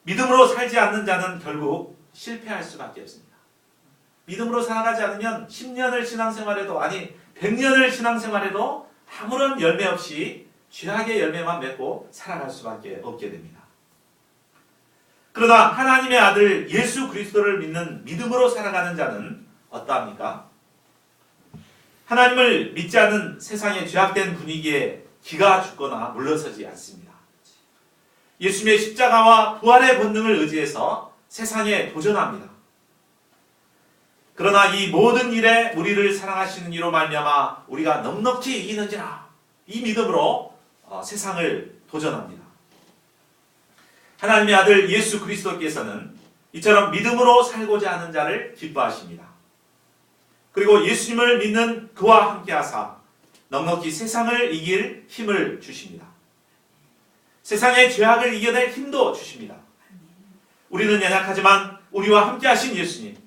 믿음으로 살지 않는 자는 결국 실패할 수밖에 없습니다. 믿음으로 살아가지 않으면 10년을 신앙생활해도, 아니 100년을 신앙생활해도 아무런 열매 없이 죄악의 열매만 맺고 살아갈 수밖에 없게 됩니다. 그러나 하나님의 아들 예수 그리스도를 믿는 믿음으로 살아가는 자는 어떠합니까? 하나님을 믿지 않는 세상의 죄악된 분위기에 기가 죽거나 물러서지 않습니다. 예수님의 십자가와 부활의 본능을 의지해서 세상에 도전합니다. 그러나 이 모든 일에 우리를 사랑하시는 이로 말미암아 우리가 넉넉히 이기는지라, 이 믿음으로 세상을 도전합니다. 하나님의 아들 예수 그리스도께서는 이처럼 믿음으로 살고자 하는 자를 기뻐하십니다. 그리고 예수님을 믿는 그와 함께 하사 넉넉히 세상을 이길 힘을 주십니다. 세상의 죄악을 이겨낼 힘도 주십니다. 우리는 연약하지만 우리와 함께 하신 예수님,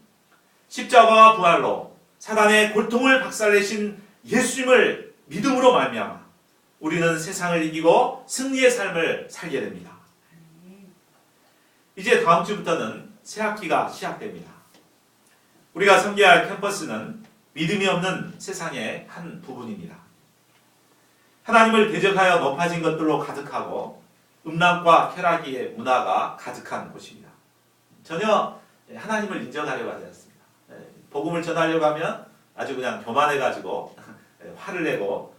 십자가와 부활로 사단의 고통을 박살내신 예수님을 믿음으로 말미암아 우리는 세상을 이기고 승리의 삶을 살게 됩니다. 이제 다음 주부터는 새 학기가 시작됩니다. 우리가 섬겨야 할 캠퍼스는 믿음이 없는 세상의 한 부분입니다. 하나님을 대적하여 높아진 것들로 가득하고 음란과 쾌락의 문화가 가득한 곳입니다. 전혀 하나님을 인정하려고 하지 않습니다. 복음을 전하려고 하면 아주 그냥 교만해가지고 화를 내고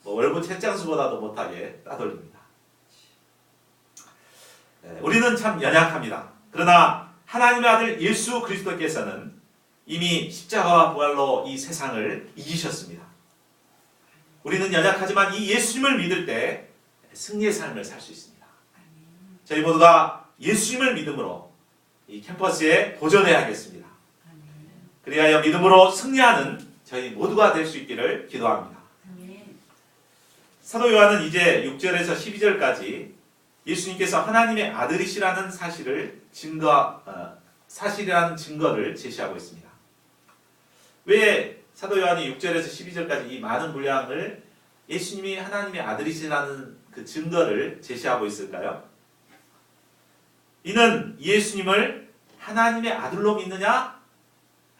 월급 책장수보다도 못하게 따돌립니다. 우리는 참 연약합니다. 그러나 하나님의 아들 예수 그리스도께서는 이미 십자가와 부활로 이 세상을 이기셨습니다. 우리는 연약하지만 이 예수님을 믿을 때 승리의 삶을 살 수 있습니다. 저희 모두가 예수님을 믿음으로 이 캠퍼스에 도전해야겠습니다. 그리하여 믿음으로 승리하는 저희 모두가 될 수 있기를 기도합니다. 사도 요한은 이제 6절에서 12절까지 예수님께서 하나님의 아들이시라는 사실이라는 증거를 제시하고 있습니다. 왜 사도 요한이 6절에서 12절까지 이 많은 분량을 예수님이 하나님의 아들이시라는 그 증거를 제시하고 있을까요? 이는 예수님을 하나님의 아들로 믿느냐,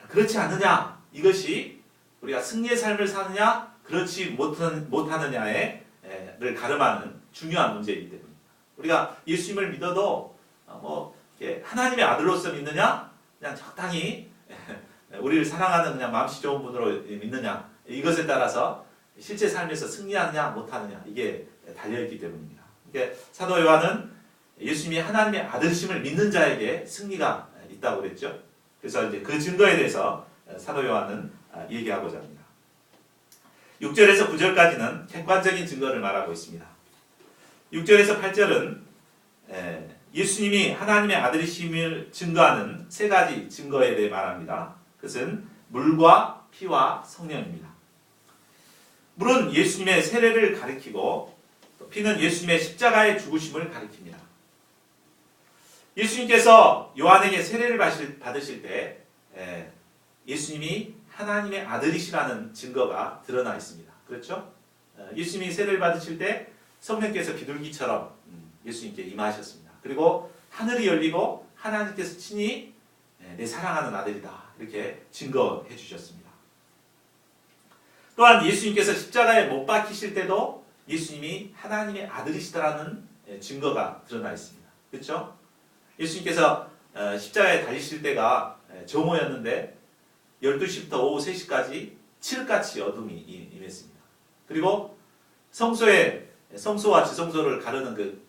그렇지 않느냐, 이것이 우리가 승리의 삶을 사느냐, 그렇지 못하느냐를 가름하는 중요한 문제이기 때문입니다. 우리가 예수님을 믿어도 하나님의 아들로서 믿느냐, 그냥 적당히 우리를 사랑하는 그냥 마음씨 좋은 분으로 믿느냐, 이것에 따라서 실제 삶에서 승리하느냐 못하느냐, 이게 달려있기 때문입니다. 그러니까 사도 요한은 예수님이 하나님의 아들심을 믿는 자에게 승리가 있다고 그랬죠. 그래서 이제 그 증거에 대해서 사도 요한은 얘기하고자 합니다. 6절에서 9절까지는 객관적인 증거를 말하고 있습니다. 6절에서 8절은 예수님이 하나님의 아들이심을 증거하는 세 가지 증거에 대해 말합니다. 그것은 물과 피와 성령입니다. 물은 예수님의 세례를 가리키고 피는 예수님의 십자가의 죽으심을 가리킵니다. 예수님께서 요한에게 세례를 받으실 때 예수님이 하나님의 아들이시라는 증거가 드러나 있습니다. 그렇죠? 예수님이 세례를 받으실 때 성령께서 비둘기처럼 예수님께 임하셨습니다. 그리고 하늘이 열리고 하나님께서 친히 내 사랑하는 아들이다, 이렇게 증거해 주셨습니다. 또한 예수님께서 십자가에 못 박히실 때도 예수님이 하나님의 아들이시다라는 증거가 드러나 있습니다. 그렇죠? 예수님께서 십자가에 달리실 때가 정오였는데 12시부터 오후 3시까지 칠흑같이 어둠이 임했습니다. 그리고 성소와 지성소를 가르는 그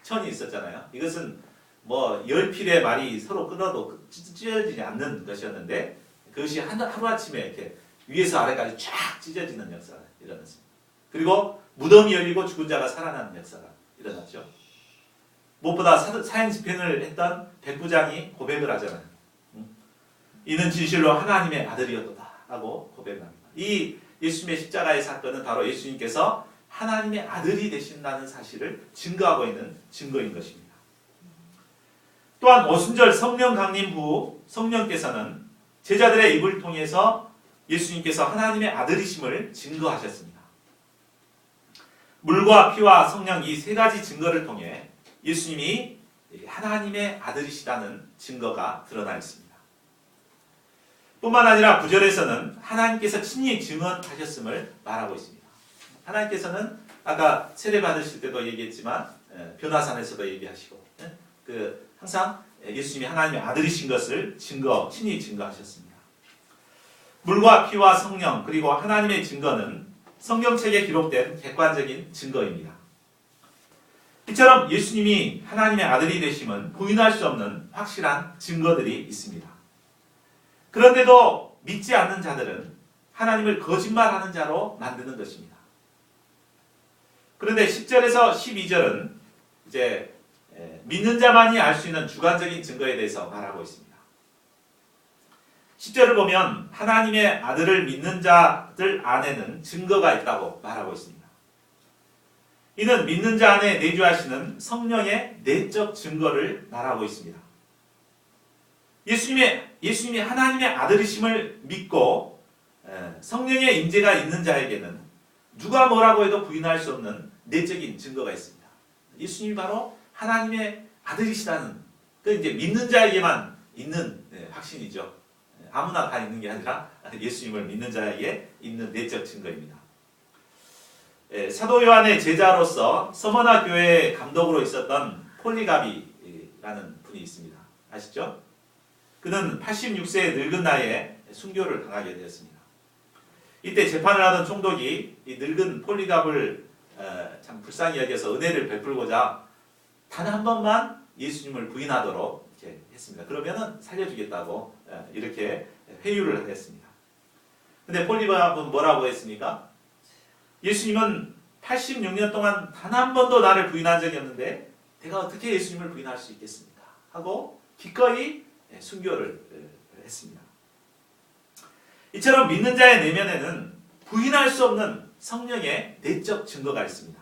천이 있었잖아요. 이것은 10필의 말이 서로 끊어도 찢어지지 않는 것이었는데 그것이 하루아침에 이렇게 위에서 아래까지 쫙 찢어지는 역사가 일어났습니다. 그리고 무덤이 열리고 죽은 자가 살아나는 역사가 일어났죠. 무엇보다 사형 집행을 했던 백부장이 고백을 하잖아요. 이는 진실로 하나님의 아들이었도다 라고 고백합니다. 이 예수님의 십자가의 사건은 바로 예수님께서 하나님의 아들이 되신다는 사실을 증거하고 있는 증거인 것입니다. 또한 오순절 성령 강림 후 성령께서는 제자들의 입을 통해서 예수님께서 하나님의 아들이심을 증거하셨습니다. 물과 피와 성령 이 세 가지 증거를 통해 예수님이 하나님의 아들이시다는 증거가 드러나 있습니다. 뿐만 아니라 9절에서는 하나님께서 친히 증언하셨음을 말하고 있습니다. 하나님께서는 아까 세례 받으실 때도 얘기했지만 변화산에서도 얘기하시고 항상 예수님이 하나님의 아들이신 것을 친히 증거하셨습니다. 물과 피와 성령 그리고 하나님의 증거는 성경책에 기록된 객관적인 증거입니다. 이처럼 예수님이 하나님의 아들이 되심은 부인할 수 없는 확실한 증거들이 있습니다. 그런데도 믿지 않는 자들은 하나님을 거짓말하는 자로 만드는 것입니다. 그런데 10절에서 12절은 이제 믿는 자만이 알 수 있는 주관적인 증거에 대해서 말하고 있습니다. 10절을 보면 하나님의 아들을 믿는 자들 안에는 증거가 있다고 말하고 있습니다. 이는 믿는 자 안에 내주하시는 성령의 내적 증거를 말하고 있습니다. 예수님이 하나님의 아들이심을 믿고 성령의 임재가 있는 자에게는 누가 뭐라고 해도 부인할 수 없는 내적인 증거가 있습니다. 예수님이 바로 하나님의 아들이시다는 이제 믿는 자에게만 있는 확신이죠. 아무나 다 있는 게 아니라 예수님을 믿는 자에게 있는 내적 증거입니다. 사도 요한의 제자로서 서머나 교회의 감독으로 있었던 폴리가비라는 분이 있습니다. 아시죠? 그는 86세의 늙은 나이에 순교를 당하게 되었습니다. 이때 재판을 하던 총독이 이 늙은 폴리갑을 참 불쌍히 여겨서 은혜를 베풀고자 단 한 번만 예수님을 부인하도록 이렇게 했습니다. 그러면은 살려주겠다고 이렇게 회유를 했습니다. 근데 폴리갑은 뭐라고 했습니까? 예수님은 86년 동안 단 한 번도 나를 부인한 적이 없는데 내가 어떻게 예수님을 부인할 수 있겠습니까? 하고 기꺼이 순교를 했습니다. 이처럼 믿는 자의 내면에는 부인할 수 없는 성령의 내적 증거가 있습니다.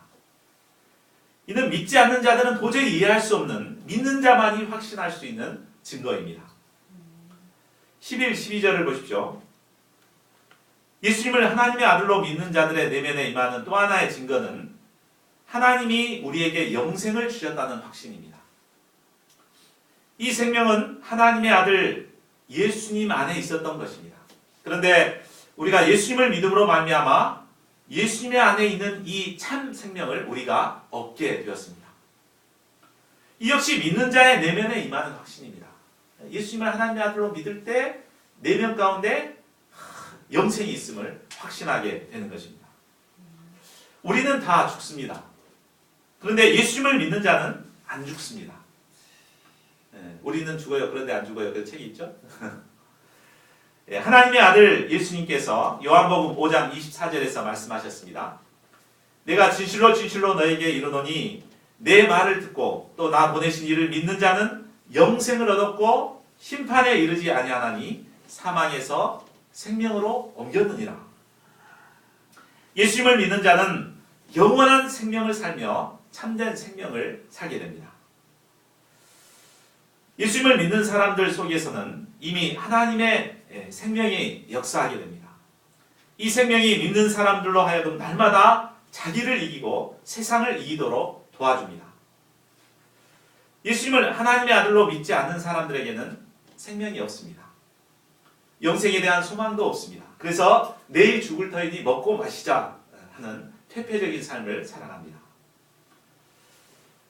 이는 믿지 않는 자들은 도저히 이해할 수 없는 믿는 자만이 확신할 수 있는 증거입니다. 11, 12절을 보십시오. 예수님을 하나님의 아들로 믿는 자들의 내면에 임하는 또 하나의 증거는 하나님이 우리에게 영생을 주셨다는 확신입니다. 이 생명은 하나님의 아들 예수님 안에 있었던 것입니다. 그런데 우리가 예수님을 믿음으로 말미암아 예수님의 안에 있는 이 참 생명을 우리가 얻게 되었습니다. 이 역시 믿는 자의 내면에 임하는 확신입니다. 예수님을 하나님의 아들로 믿을 때 내면 가운데 영생이 있음을 확신하게 되는 것입니다. 우리는 다 죽습니다. 그런데 예수님을 믿는 자는 안 죽습니다. 우리는 죽어요. 그런데 안 죽어요. 그 책이 있죠? 하나님의 아들 예수님께서 요한복음 5장 24절에서 말씀하셨습니다. 내가 진실로 진실로 너에게 이르노니 내 말을 듣고 또 나 보내신 이를 믿는 자는 영생을 얻었고 심판에 이르지 아니하나니 사망에서 생명으로 옮겼느니라. 예수님을 믿는 자는 영원한 생명을 살며 참된 생명을 살게 됩니다. 예수님을 믿는 사람들 속에서는 이미 하나님의 생명이 역사하게 됩니다. 이 생명이 믿는 사람들로 하여금 날마다 자기를 이기고 세상을 이기도록 도와줍니다. 예수님을 하나님의 아들로 믿지 않는 사람들에게는 생명이 없습니다. 영생에 대한 소망도 없습니다. 그래서 내일 죽을 터이니 먹고 마시자 하는 퇴폐적인 삶을 살아갑니다.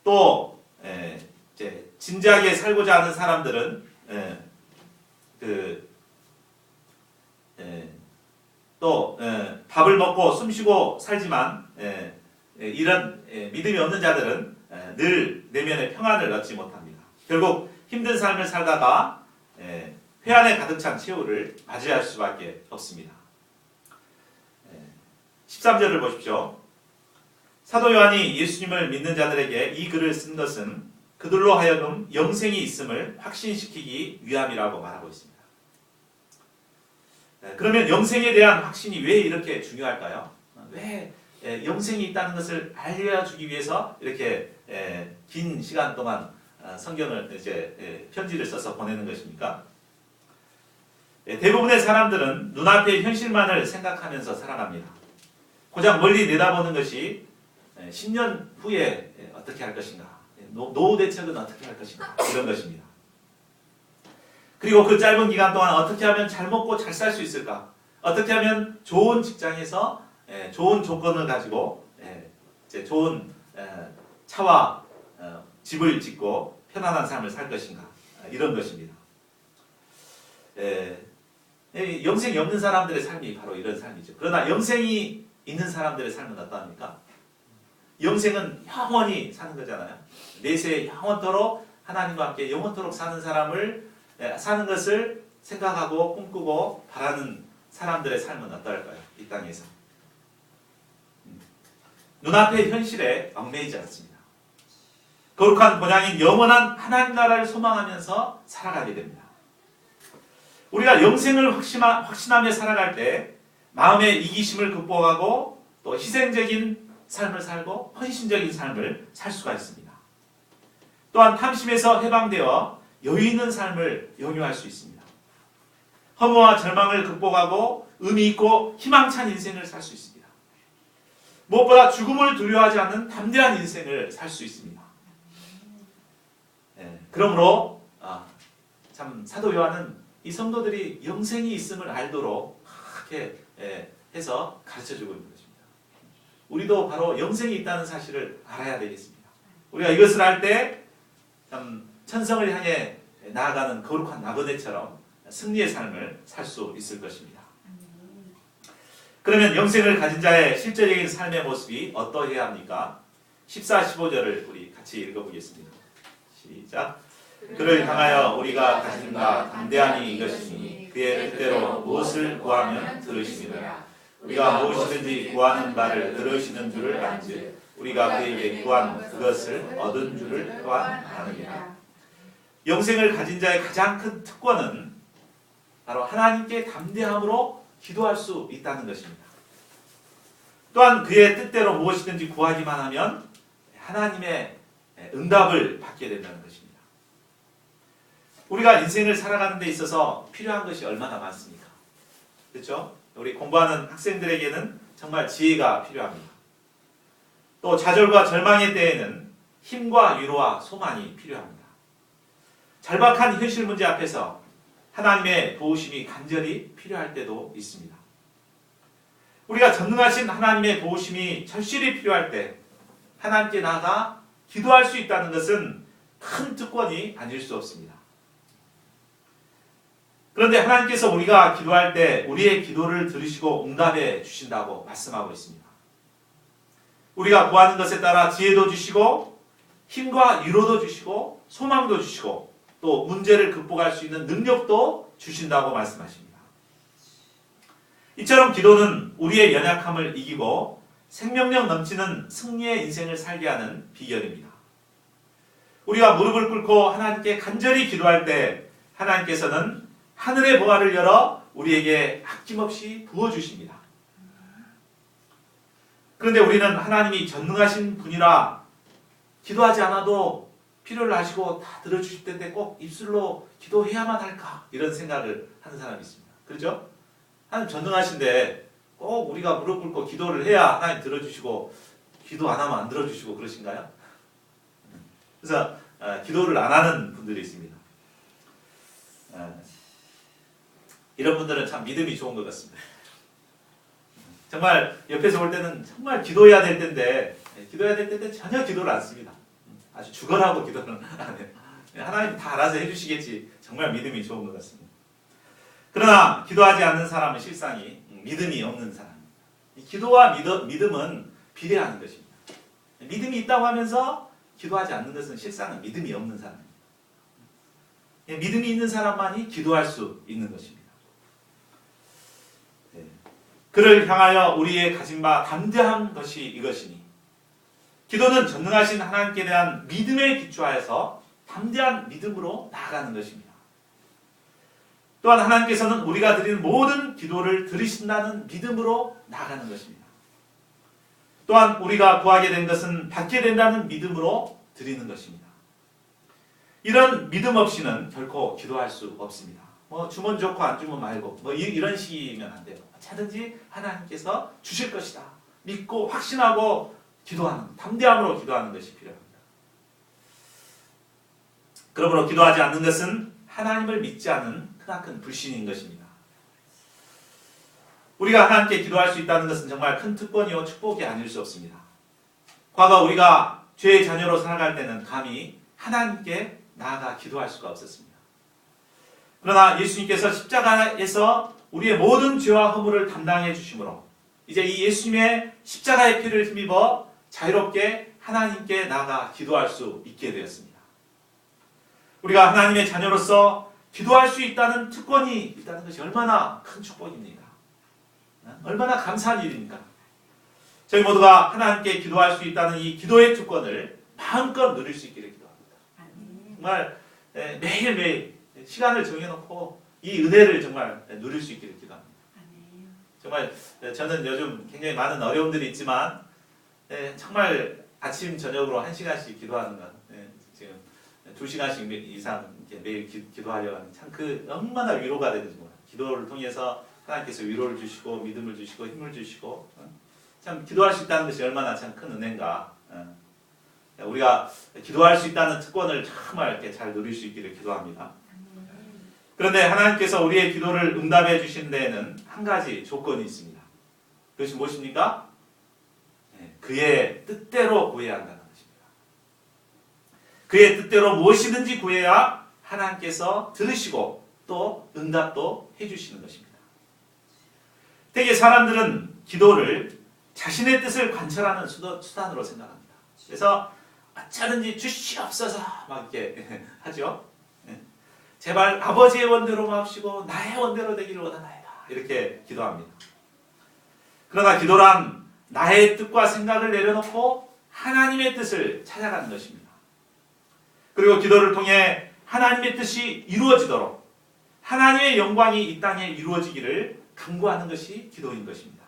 또 진지하게 살고자 하는 사람들은 또 밥을 먹고 숨쉬고 살지만 이런 믿음이 없는 자들은 늘 내면의 평안을 얻지 못합니다. 결국 힘든 삶을 살다가 회한에 가득 찬 최후를 맞이할 수밖에 없습니다. 13절을 보십시오. 사도 요한이 예수님을 믿는 자들에게 이 글을 쓴 것은 그들로 하여금 영생이 있음을 확신시키기 위함이라고 말하고 있습니다. 그러면 영생에 대한 확신이 왜 이렇게 중요할까요? 왜 영생이 있다는 것을 알려주기 위해서 이렇게 긴 시간 동안 성경을 편지를 써서 보내는 것입니까? 대부분의 사람들은 눈앞의 현실만을 생각하면서 살아갑니다. 고작 멀리 내다보는 것이 10년 후에 어떻게 할 것인가, 노후 대책은 어떻게 할 것인가 이런 것입니다. 그리고 그 짧은 기간 동안 어떻게 하면 잘 먹고 잘 살 수 있을까? 어떻게 하면 좋은 직장에서 좋은 조건을 가지고 이제 좋은 차와 집을 짓고 편안한 삶을 살 것인가 이런 것입니다. 영생이 없는 사람들의 삶이 바로 이런 삶이죠. 그러나 영생이 있는 사람들의 삶은 어떠합니까? 영생은 영원히 사는 거잖아요. 내세에 영원토록 하나님과 함께 영원토록 사는 것을 생각하고 꿈꾸고 바라는 사람들의 삶은 어떨까요? 이 땅에서 눈앞의 현실에 얽매이지 않습니다. 거룩한 본향인 영원한 하나님 나라를 소망하면서 살아가게 됩니다. 우리가 영생을 확신하며 살아갈 때 마음의 이기심을 극복하고 또 희생적인 삶을 살고 헌신적인 삶을 살 수가 있습니다. 또한 탐심에서 해방되어 여유 있는 삶을 영유할 수 있습니다. 허무와 절망을 극복하고 의미 있고 희망찬 인생을 살 수 있습니다. 무엇보다 죽음을 두려워하지 않는 담대한 인생을 살 수 있습니다. 그러므로 참 사도 요한은 이 성도들이 영생이 있음을 알도록 그렇게 해서 가르쳐주고 있는 것입니다. 우리도 바로 영생이 있다는 사실을 알아야 되겠습니다. 우리가 이것을 알 때 참 천성을 향해 나아가는 거룩한 나그네처럼 승리의 삶을 살 수 있을 것입니다. 그러면 영생을 가진 자의 실제적인 삶의 모습이 어떠해야 합니까? 14, 15절을 우리 같이 읽어보겠습니다. 시작. 그를 향하여 우리가 가진 바 담대함이 이것이니 그의 뜻대로 무엇을 구하면 들으시리라. 우리가 무엇이든지 구하는 바를 들으시는 줄을 안즉 우리가 그에게 구한 그것을 얻은 줄을 또한 아느니라. 영생을 가진 자의 가장 큰 특권은 바로 하나님께 담대함으로 기도할 수 있다는 것입니다. 또한 그의 뜻대로 무엇이든지 구하기만 하면 하나님의 응답을 받게 된다는 것입니다. 우리가 인생을 살아가는 데 있어서 필요한 것이 얼마나 많습니까? 그렇죠? 우리 공부하는 학생들에게는 정말 지혜가 필요합니다. 또 좌절과 절망의 때에는 힘과 위로와 소망이 필요합니다. 절박한 현실 문제 앞에서 하나님의 도우심이 간절히 필요할 때도 있습니다. 우리가 전능하신 하나님의 도우심이 절실히 필요할 때 하나님께 나아가 기도할 수 있다는 것은 큰 특권이 아닐 수 없습니다. 그런데 하나님께서 우리가 기도할 때 우리의 기도를 들으시고 응답해 주신다고 말씀하고 있습니다. 우리가 구하는 것에 따라 지혜도 주시고 힘과 위로도 주시고 소망도 주시고 또 문제를 극복할 수 있는 능력도 주신다고 말씀하십니다. 이처럼 기도는 우리의 연약함을 이기고 생명력 넘치는 승리의 인생을 살게 하는 비결입니다. 우리가 무릎을 꿇고 하나님께 간절히 기도할 때 하나님께서는 하늘의 보화를 열어 우리에게 아낌없이 부어주십니다. 그런데 우리는 하나님이 전능하신 분이라 기도하지 않아도 필요를 아시고 다 들어주실 텐데 꼭 입술로 기도해야만 할까? 이런 생각을 하는 사람이 있습니다. 그렇죠? 하나님 전능하신데 꼭 우리가 무릎 꿇고 기도를 해야 하나님 들어주시고 기도 안 하면 안 들어주시고 그러신가요? 그래서 기도를 안 하는 분들이 있습니다. 이런 분들은 참 믿음이 좋은 것 같습니다. 정말 옆에서 볼 때는 정말 기도해야 될 텐데 전혀 기도를 안 씁니다. 아주 죽어라고 기도는 안 해요. 하나님 다 알아서 해주시겠지. 정말 믿음이 좋은 것 같습니다. 그러나 기도하지 않는 사람은 실상이 믿음이 없는 사람입니다. 기도와 믿음은 비례하는 것입니다. 믿음이 있다고 하면서 기도하지 않는 것은 실상은 믿음이 없는 사람입니다. 믿음이 있는 사람만이 기도할 수 있는 것입니다. 그를 향하여 우리의 가진 바 담대한 것이 이것이니 기도는 전능하신 하나님께 대한 믿음에 기초하여서 담대한 믿음으로 나아가는 것입니다. 또한 하나님께서는 우리가 드리는 모든 기도를 들으신다는 믿음으로 나아가는 것입니다. 또한 우리가 구하게 된 것은 받게 된다는 믿음으로 드리는 것입니다. 이런 믿음 없이는 결코 기도할 수 없습니다. 주면 좋고 안 주면 말고 이런 식이면 안 돼요. 차든지 하나님께서 주실 것이다. 믿고 확신하고 기도하는, 담대함으로 기도하는 것이 필요합니다. 그러므로 기도하지 않는 것은 하나님을 믿지 않는 크나큰 불신인 것입니다. 우리가 하나님께 기도할 수 있다는 것은 정말 큰 특권이요 축복이 아닐 수 없습니다. 과거 우리가 죄의 자녀로 살아갈 때는 감히 하나님께 나아가 기도할 수가 없었습니다. 그러나 예수님께서 십자가에서 우리의 모든 죄와 허물을 담당해 주심으로 이제 이 예수님의 십자가의 피를 힘입어 자유롭게 하나님께 나아가 기도할 수 있게 되었습니다. 우리가 하나님의 자녀로서 기도할 수 있다는 특권이 있다는 것이 얼마나 큰 축복입니까? 얼마나 감사한 일입니까? 저희 모두가 하나님께 기도할 수 있다는 이 기도의 특권을 마음껏 누릴 수 있기를 기도합니다. 정말 매일매일 시간을 정해놓고 이 은혜를 정말 누릴 수 있기를 기도합니다. 정말 저는 요즘 굉장히 많은 어려움들이 있지만 정말 아침 저녁으로 1시간씩 기도하는 것 지금 2시간씩 이상 매일 기도하려고 하는 참 그 얼마나 위로가 되는지 몰라요. 기도를 통해서 하나님께서 위로를 주시고 믿음을 주시고 힘을 주시고 참 기도할 수 있다는 것이 얼마나 참 큰 은혜인가. 우리가 기도할 수 있다는 특권을 정말 이렇게 잘 누릴 수 있기를 기도합니다. 그런데 하나님께서 우리의 기도를 응답해 주신 데에는 한 가지 조건이 있습니다. 그것이 무엇입니까? 그의 뜻대로 구해야 한다는 것입니다. 그의 뜻대로 무엇이든지 구해야 하나님께서 들으시고 또 응답도 해주시는 것입니다. 대개 사람들은 기도를 자신의 뜻을 관철하는 수단으로 생각합니다. 그래서 어쩌든지 주시옵소서 막 이렇게 하죠. 제발 아버지의 원대로 마옵시고 나의 원대로 되기를 원하나이다. 이렇게 기도합니다. 그러나 기도란 나의 뜻과 생각을 내려놓고 하나님의 뜻을 찾아가는 것입니다. 그리고 기도를 통해 하나님의 뜻이 이루어지도록 하나님의 영광이 이 땅에 이루어지기를 간구하는 것이 기도인 것입니다.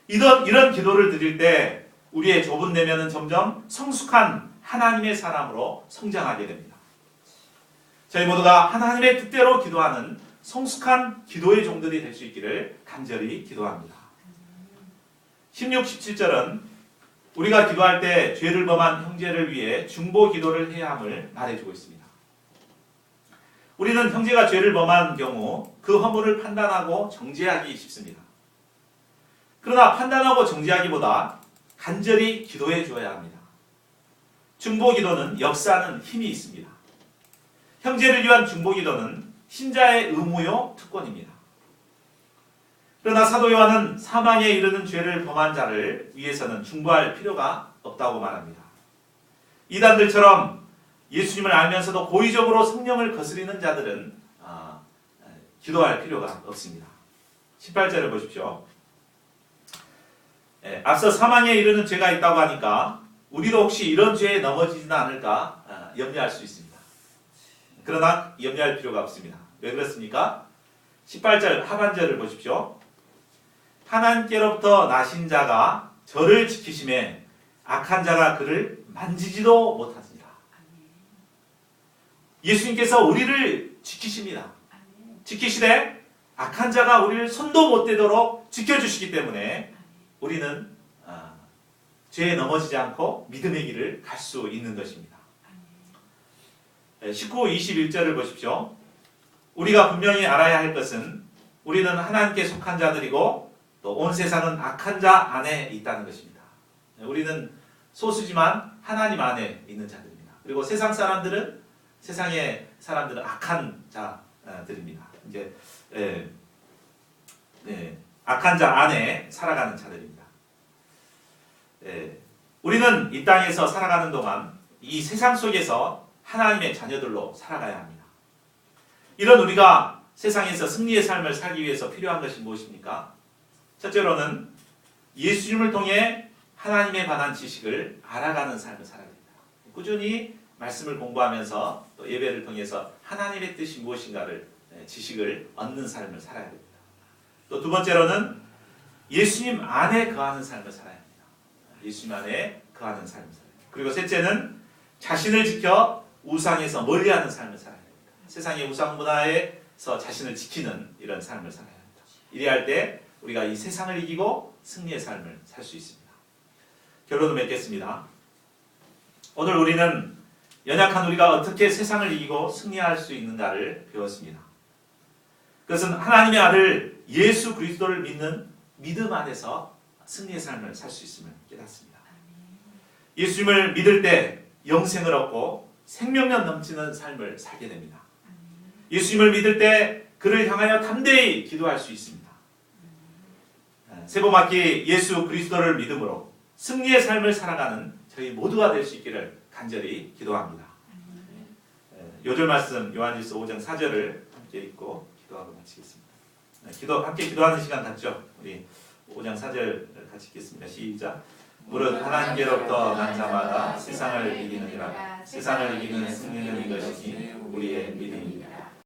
이런 기도를 드릴 때 우리의 좁은 내면은 점점 성숙한 하나님의 사람으로 성장하게 됩니다. 저희 모두가 하나님의 뜻대로 기도하는 성숙한 기도의 종들이 될 수 있기를 간절히 기도합니다. 16, 17절은 우리가 기도할 때 죄를 범한 형제를 위해 중보 기도를 해야 함을 말해주고 있습니다. 우리는 형제가 죄를 범한 경우 그 허물을 판단하고 정죄하기 쉽습니다. 그러나 판단하고 정죄하기보다 간절히 기도해 주어야 합니다. 중보 기도는 역사하는 힘이 있습니다. 형제를 위한 중보 기도는 신자의 의무요 특권입니다. 그러나 사도 요한은 사망에 이르는 죄를 범한 자를 위해서는 중보할 필요가 없다고 말합니다. 이단들처럼 예수님을 알면서도 고의적으로 성령을 거스리는 자들은 기도할 필요가 없습니다. 18절을 보십시오. 앞서 사망에 이르는 죄가 있다고 하니까 우리도 혹시 이런 죄에 넘어지지는 않을까 염려할 수 있습니다. 그러나 염려할 필요가 없습니다. 왜 그렇습니까? 18절 하반절을 보십시오. 하나님께로부터 나신 자가 저를 지키심에 악한 자가 그를 만지지도 못하니라. 예수님께서 우리를 지키십니다. 지키시되 악한 자가 우리를 손도 못 대도록 지켜주시기 때문에 우리는 죄에 넘어지지 않고 믿음의 길을 갈 수 있는 것입니다. 19, 21절을 보십시오. 우리가 분명히 알아야 할 것은 우리는 하나님께 속한 자들이고 또 온 세상은 악한 자 안에 있다는 것입니다. 우리는 소수지만 하나님 안에 있는 자들입니다. 그리고 세상의 사람들은 악한 자들입니다. 이제 악한 자 안에 살아가는 자들입니다. 우리는 이 땅에서 살아가는 동안 이 세상 속에서 하나님의 자녀들로 살아가야 합니다. 이런 우리가 세상에서 승리의 삶을 살기 위해서 필요한 것이 무엇입니까? 첫째로는 예수님을 통해 하나님에 관한 지식을 알아가는 삶을 살아야 됩니다. 꾸준히 말씀을 공부하면서 또 예배를 통해서 하나님의 뜻이 무엇인가를 지식을 얻는 삶을 살아야 됩니다. 또 두 번째로는 예수님 안에 거하는 삶을 살아야 합니다. 예수님 안에 거하는 삶을 살아야 됩니다. 그리고 셋째는 자신을 지켜 우상에서 멀리하는 삶을 살아야 됩니다. 세상의 우상 문화에서 자신을 지키는 이런 삶을 살아야 합니다. 이래야 할 때 우리가 이 세상을 이기고 승리의 삶을 살 수 있습니다. 결론을 맺겠습니다. 오늘 우리는 연약한 우리가 어떻게 세상을 이기고 승리할 수 있는가를 배웠습니다. 그것은 하나님의 아들 예수 그리스도를 믿는 믿음 안에서 승리의 삶을 살 수 있음을 깨닫습니다. 예수님을 믿을 때 영생을 얻고 생명력 넘치는 삶을 살게 됩니다. 예수님을 믿을 때 그를 향하여 담대히 기도할 수 있습니다. 세보맞기 예수 그리스도를 믿음으로 승리의 삶을 살아가는 저희 모두가 될 수 있기를 간절히 기도합니다. 요절 말씀 요한일서 5장 4절을 함께 읽고 기도하고 마치겠습니다. 함께 기도하는 시간 갖죠. 우리 5장 4절 같이 읽겠습니다. 시작. 무릇 하나님께로부터 난 자마다 세상을 이기느니라. 세상을 이기는 승리는 이것이니 우리의 믿음이니라.